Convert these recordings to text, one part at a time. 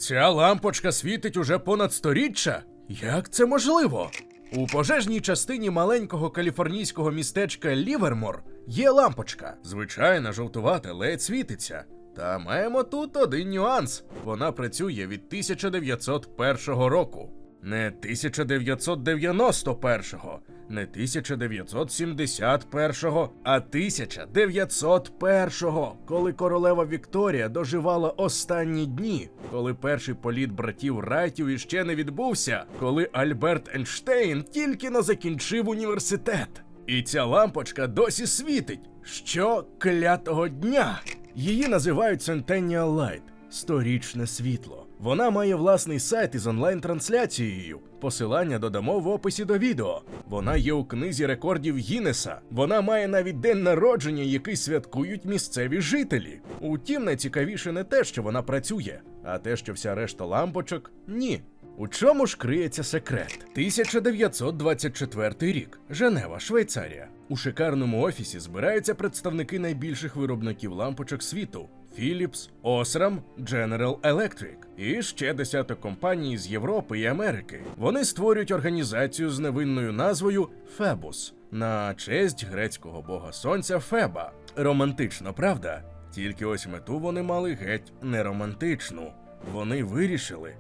Ця лампочка світить уже понад сторіччя? Як це можливо? У пожежній частині маленького каліфорнійського містечка Лівермор є лампочка. Звичайна, жовтувата, ледь світиться. Та маємо тут один нюанс. Вона працює від 1901 року. Не 1991-го, не 1971-го, а 1901-го, коли королева Вікторія доживала останні дні, коли перший політ братів Райтів іще не відбувся, коли Альберт Ейнштейн тільки но закінчив університет. І ця лампочка досі світить. Що клятого дня? Її називають Centennial Light – сторічне світло. Вона має власний сайт із онлайн-трансляцією. Посилання додамо в описі до відео. Вона є у книзі рекордів Гіннеса. Вона має навіть день народження, який святкують місцеві жителі. Утім, найцікавіше не те, що вона працює, а те, що вся решта лампочок – ні. У чому ж криється секрет? 1924 рік. Женева, Швейцарія. У шикарному офісі збираються представники найбільших виробників лампочок світу – Philips, Osram, General Electric і ще десяток компаній з Європи і Америки. Вони створюють організацію з невинною назвою Фебус на честь грецького бога сонця Феба. Романтично, правда? Тільки ось мету вони мали геть не романтичну. Вони вирішили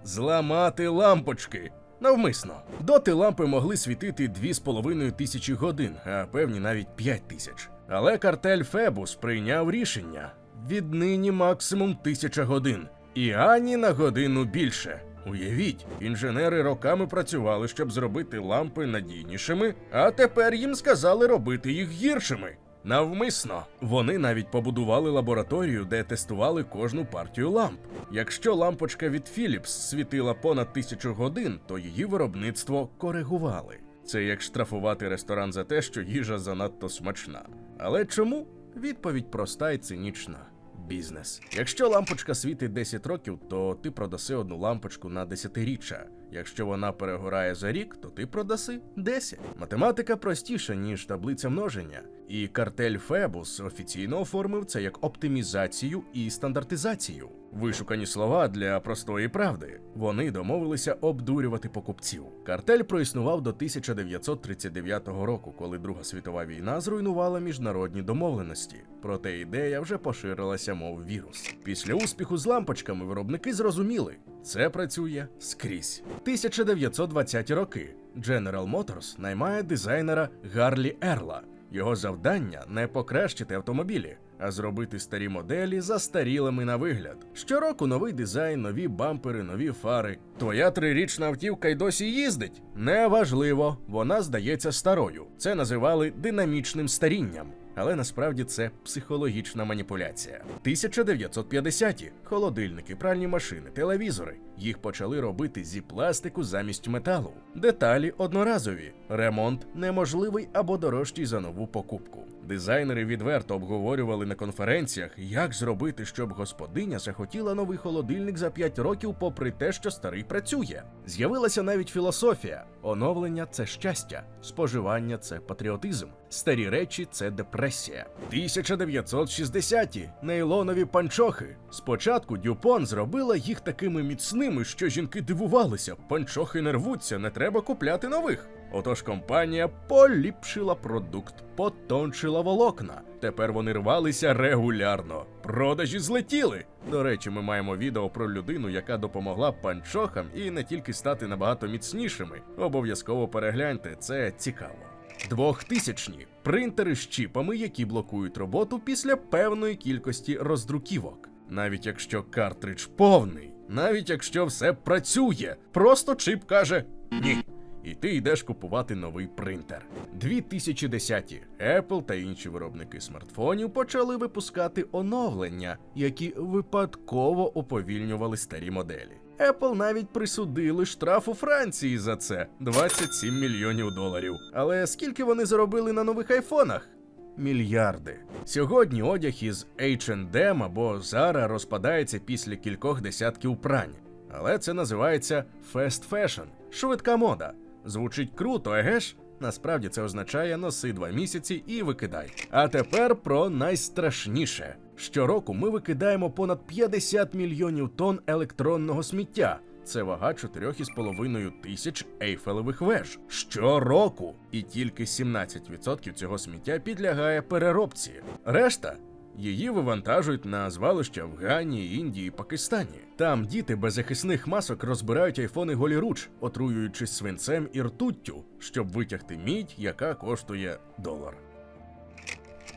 зламати лампочки. Навмисно. Доти лампи могли світити 2500 годин, а певні навіть 5000. Але картель Фебус прийняв рішення. Віднині максимум 1000 годин. І ані на годину більше. Уявіть, інженери роками працювали, щоб зробити лампи надійнішими, а тепер їм сказали робити їх гіршими. Навмисно. Вони навіть побудували лабораторію, де тестували кожну партію ламп. Якщо лампочка від Philips світила понад 1000 годин, то її виробництво коригували. Це як штрафувати ресторан за те, що їжа занадто смачна. Але чому? Відповідь проста і цинічна. Бізнес. Якщо лампочка світить 10 років, то ти продаси одну лампочку на 10-річчя. Якщо вона перегорає за рік, то ти продаси 10. Математика простіша, ніж таблиця множення. І картель Фебус офіційно оформив це як оптимізацію і стандартизацію. Вишукані слова для простої правди. Вони домовилися обдурювати покупців. Картель проіснував до 1939 року, коли Друга світова війна зруйнувала міжнародні домовленості. Проте ідея вже поширилася, мов вірус. Після успіху з лампочками виробники зрозуміли – це працює скрізь. 1920-ті роки. General Motors наймає дизайнера Гарлі Ерла. Його завдання – не покращити автомобілі, а зробити старі моделі застарілими на вигляд. Щороку новий дизайн, нові бампери, нові фари. Твоя 3-річна автівка й досі їздить? Неважливо, вона здається старою. Це називали динамічним старінням. Але насправді це психологічна маніпуляція. 1950-ті. Холодильники, пральні машини, телевізори. Їх почали робити зі пластику замість металу. Деталі одноразові. Ремонт неможливий або дорожчий за нову покупку. Дизайнери відверто обговорювали на конференціях, як зробити, щоб господиня захотіла новий холодильник за 5 років, попри те, що старий працює. З'явилася навіть філософія. Оновлення – це щастя, споживання – це патріотизм, старі речі – це депресія. 1960-ті. Нейлонові панчохи. Спочатку Дюпон зробила їх такими міцними, що жінки дивувалися. Панчохи не рвуться, не треба купляти нових. Отож компанія поліпшила продукт, потончила волокна. Тепер вони рвалися регулярно. Продажі злетіли. До речі, ми маємо відео про людину, яка допомогла панчохам і не тільки стати набагато міцнішими. Обов'язково перегляньте, це цікаво. 2000-ні. Принтери з чіпами, які блокують роботу після певної кількості роздруківок. Навіть якщо картридж повний, навіть якщо все працює, просто чіп каже «ні». І ти йдеш купувати новий принтер. 2010-ті. Apple та інші виробники смартфонів почали випускати оновлення, які випадково уповільнювали старі моделі. Apple навіть присудили штраф у Франції за це – $27 мільйонів. Але скільки вони заробили на нових айфонах? Мільярди. Сьогодні одяг із H&M або Zara розпадається після кількох десятків прань. Але це називається fast fashion – швидка мода. Звучить круто, еге ж? Насправді це означає носи 2 місяці і викидай. А тепер про найстрашніше. Щороку ми викидаємо понад 50 мільйонів тонн електронного сміття. Це вага 4,5 тисяч ейфелевих веж. Щороку! І тільки 17% цього сміття підлягає переробці. Решта її вивантажують на звалища в Гані, Індії і Пакистані. Там діти без захисних масок розбирають айфони голіруч, отруюючись свинцем і ртуттю, щоб витягти мідь, яка коштує $1.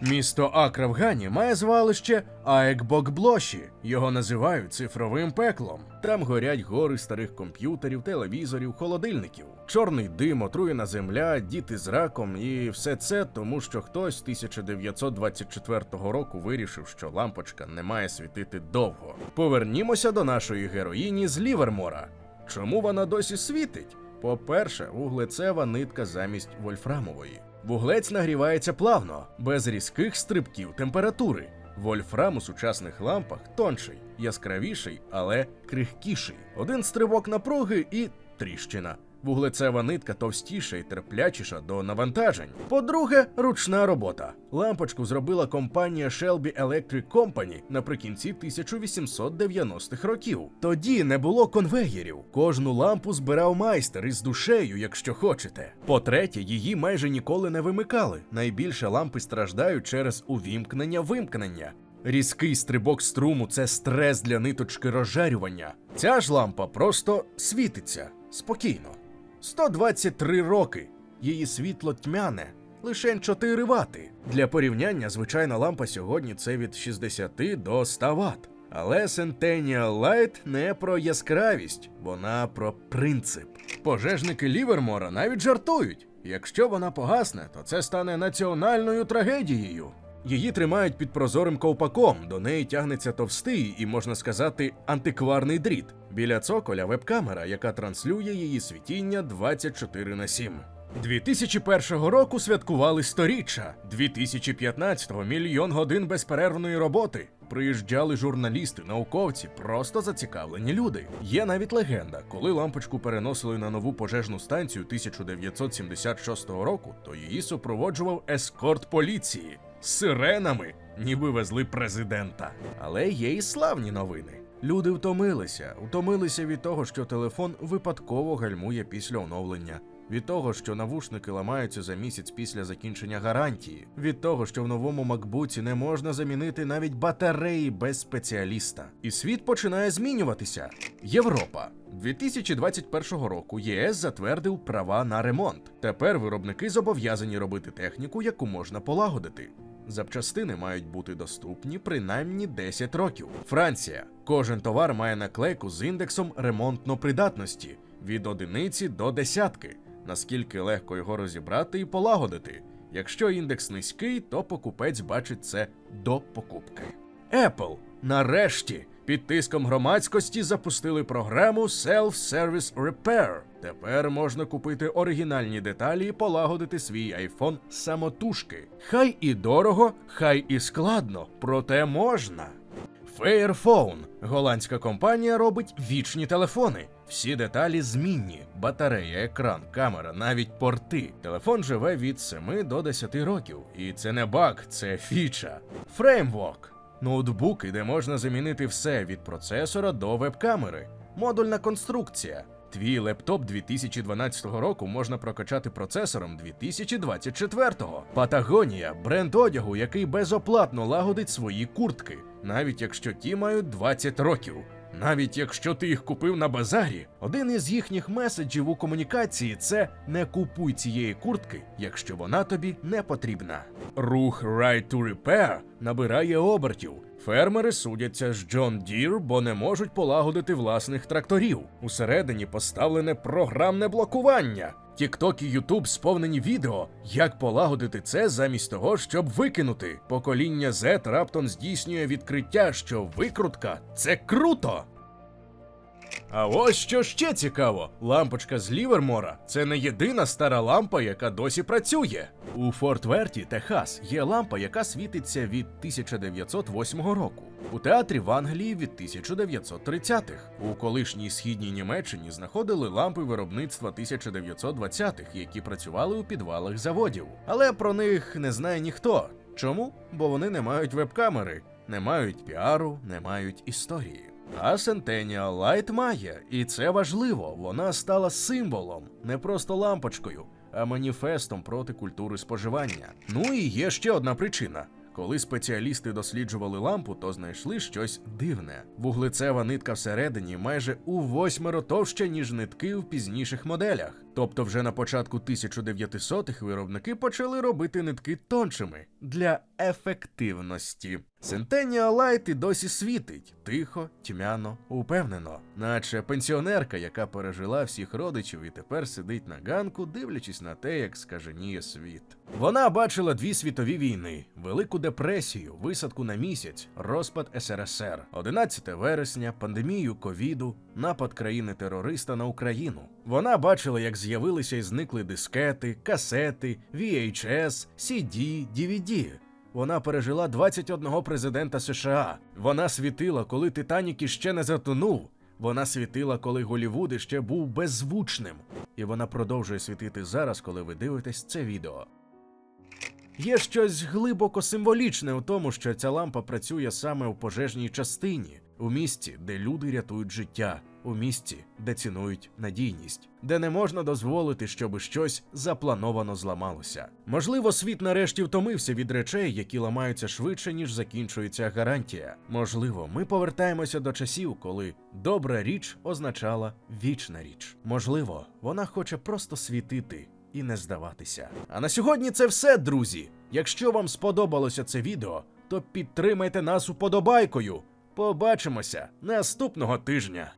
Місто Акра в Гані має звалище Аекбокблоші. Його називають цифровим пеклом. Там горять гори старих комп'ютерів, телевізорів, холодильників. Чорний дим, отруєна земля, діти з раком і все це тому, що хтось 1924 року вирішив, що лампочка не має світити довго. Повернімося до нашої героїні з Лівермора. Чому вона досі світить? По-перше, вуглецева нитка замість вольфрамової. Вуглець нагрівається плавно, без різких стрибків температури. Вольфрам у сучасних лампах тонший, яскравіший, але крихкіший. Один стрибок напруги і тріщина. Вуглецева нитка товстіша і терплячіша до навантажень. По-друге, ручна робота. Лампочку зробила компанія Shelby Electric Company наприкінці 1890-х років. Тоді не було конвеєрів. Кожну лампу збирав майстер із душею, якщо хочете. По-третє, її майже ніколи не вимикали. Найбільше лампи страждають через увімкнення-вимкнення. Різкий стрибок струму – це стрес для ниточки розжарювання. Ця ж лампа просто світиться. Спокійно. 123 роки. Її світло тьмяне. Лишень 4 вати. Для порівняння, звичайна лампа сьогодні – це від 60 до 100 Вт. Але Centennial Light не про яскравість, вона про принцип. Пожежники Лівермора навіть жартують. Якщо вона погасне, то це стане національною трагедією. Її тримають під прозорим ковпаком, до неї тягнеться товстий і, можна сказати, антикварний дріт. Біля цоколя веб-камера, яка транслює її світіння 24/7. 2001 року святкували 100-річчя, 2015-го – 1 мільйон годин безперервної роботи. Приїжджали журналісти, науковці, просто зацікавлені люди. Є навіть легенда, коли лампочку переносили на нову пожежну станцію 1976 року, то її супроводжував ескорт поліції. З сиренами, ніби везли президента. Але є і славні новини. Люди втомилися від того, що телефон випадково гальмує після оновлення. Від того, що навушники ламаються за місяць після закінчення гарантії. Від того, що в новому макбуці не можна замінити навіть батареї без спеціаліста. І світ починає змінюватися. Європа. 2021 року ЄС затвердив права на ремонт. Тепер виробники зобов'язані робити техніку, яку можна полагодити. Запчастини мають бути доступні принаймні 10 років. Франція. Кожен товар має наклейку з індексом ремонтно-придатності від 1 до 10. Наскільки легко його розібрати і полагодити. Якщо індекс низький, то покупець бачить це до покупки. Apple. Нарешті, під тиском громадськості запустили програму Self-Service Repair. Тепер можна купити оригінальні деталі і полагодити свій iPhone самотужки. Хай і дорого, хай і складно, проте можна. Fairphone. Голландська компанія робить вічні телефони. Всі деталі змінні. Батарея, екран, камера, навіть порти. Телефон живе від 7 до 10 років. І це не баг, це фіча. Framework. Ноутбуки, де можна замінити все від процесора до веб-камери. Модульна конструкція. Твій лептоп 2012 року можна прокачати процесором 2024-го. Патагонія – бренд одягу, який безоплатно лагодить свої куртки, навіть якщо ті мають 20 років. Навіть якщо ти їх купив на базарі. Один із їхніх меседжів у комунікації – це «не купуй цієї куртки, якщо вона тобі не потрібна». Рух Right to Repair набирає обертів. Фермери судяться з John Deere, бо не можуть полагодити власних тракторів. Усередині поставлене програмне блокування. TikTok і YouTube сповнені відео, як полагодити це замість того, щоб викинути. Покоління Z раптом здійснює відкриття, що викрутка – це круто! А ось що ще цікаво. Лампочка з Лівермора – це не єдина стара лампа, яка досі працює. У Форт Верті, Техас, є лампа, яка світиться від 1908 року. У театрі в Англії від 1930-х. У колишній східній Німеччині знаходили лампи виробництва 1920-х, які працювали у підвалах заводів. Але про них не знає ніхто. Чому? Бо вони не мають веб-камери. не мають піару, не мають історії. А Centennial Light має, і це важливо, вона стала символом, не просто лампочкою, а маніфестом проти культури споживання. Ну і є ще одна причина. Коли спеціалісти досліджували лампу, то знайшли щось дивне. Вуглецева нитка всередині майже у 8 товща, ніж нитки в пізніших моделях. Тобто вже на початку 1900-х виробники почали робити нитки тоншими для ефективності. Centennial Light і досі світить тихо, тьмяно, упевнено, наче пенсіонерка, яка пережила всіх родичів і тепер сидить на ганку, дивлячись на те, як скаженіє світ. Вона бачила 2 світові війни, Велику депресію, висадку на місяць, розпад СРСР, 11 вересня, пандемію ковіду, напад країни-терориста на Україну. Вона бачила, як з'явилися і зникли дискети, касети, VHS, CD, DVD. Вона пережила 21 президента США. Вона світила, коли Титанік іще не затонув. Вона світила, коли Голлівуд іще був беззвучним. І вона продовжує світити зараз, коли ви дивитесь це відео. Є щось глибоко символічне у тому, що ця лампа працює саме у пожежній частині, у місці, де люди рятують життя, у місці, де цінують надійність, де не можна дозволити, щоб щось заплановано зламалося. Можливо, світ нарешті втомився від речей, які ламаються швидше, ніж закінчується гарантія. Можливо, ми повертаємося до часів, коли добра річ означала вічна річ. Можливо, вона хоче просто світити і не здаватися. А на сьогодні це все, друзі. Якщо вам сподобалося це відео, то підтримайте нас уподобайкою. Побачимося наступного тижня.